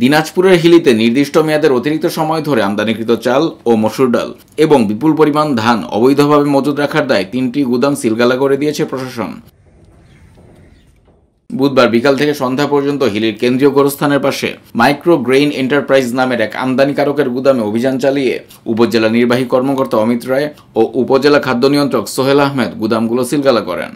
দিনাজপুরের হিলিতে নির্দিষ্ট মেয়াদের অতিরিক্ত সময় ধরে আমদানিকৃত চাল ও মসুর ডাল এবং বিপুল পরিমাণ ধান অবৈধভাবে মজুদ রাখার দায়ে 3টি গুদাম সিলগালা করে দিয়েছে প্রশাসন। বুধবার বিকাল থেকে সন্ধ্যা পর্যন্ত হিলির কেন্দ্রীয় গোরস্থানের পাশে মাইক্রো গ্রেইন এন্টারপ্রাইজ নামের এক আমদানিকারকের গুদামে অভিযান চালিয়ে উপজেলা নির্বাহী কর্মকর্তা অমিত রায় ও উপজেলা খাদ্য নিয়ন্ত্রক সোহেল আহমেদ গুদামগুলো সিলগালা করেন।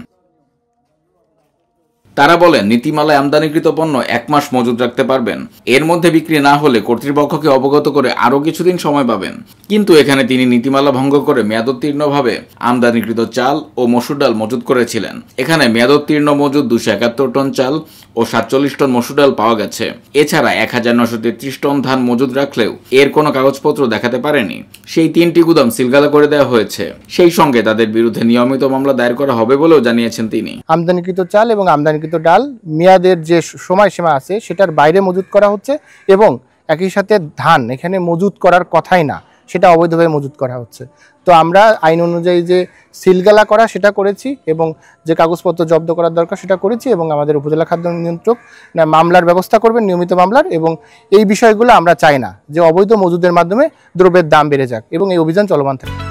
তারা বলেন, নীতিমালায় আমদানিকৃত পণ্য 1 মাস মজুদ রাখতে পারবেন। এর মধ্যে বিক্রি না হলে কর্তৃপক্ষকে অবগত করে আরও কিছুদিন সময় পাবেন। কিন্তু এখানে তিনি নীতিমালা ভঙ্গ করে মেয়াদোত্তীর্ণভাবে আমদানিকৃত চাল ও মসুর ডাল মজুদ করেছিলেন। এখানে মেয়াদোত্তীর্ণ মজুদ 271 টন চাল ও 47 টন মসুর ডাল পাওয়া গেছে। এছাড়া 1933 টন ধান মজুদ রাখলেও এর কোনো কাগজপত্র দেখাতে পারেনি। সেই 3টি গুদাম সিলগালা করে দেওয়া হয়েছে। সেই সঙ্গে তাদের বিরুদ্ধে নিয়মিত মামলা দায়ের করা হবে বলেও জানিয়েছেন তিনি। আমদানিকৃত চাল এবং আমদানিকৃত ডাল মেয়াদের যে সময়সীমা আছে সেটার বাইরে মজুত করা হচ্ছে এবং একই সাথে ধান এখানে মজুত করার কথাই না, সেটা অবৈধভাবে মজুত করা হচ্ছে। তো আমরা আইন অনুযায়ী যে সিলগালা করা সেটা করেছি এবং যে কাগজপত্র জব্দ করার দরকার সেটা করেছি এবং আমাদের উপজেলা খাদ্য নিয়ন্ত্রক মামলার ব্যবস্থা করবেন, নিয়মিত মামলার। এবং এই বিষয়গুলো আমরা চাই না যে অবৈধ মজুদের মাধ্যমে দ্রব্যের দাম বেড়ে যাক এবং এই অভিযান চলমান থাকে।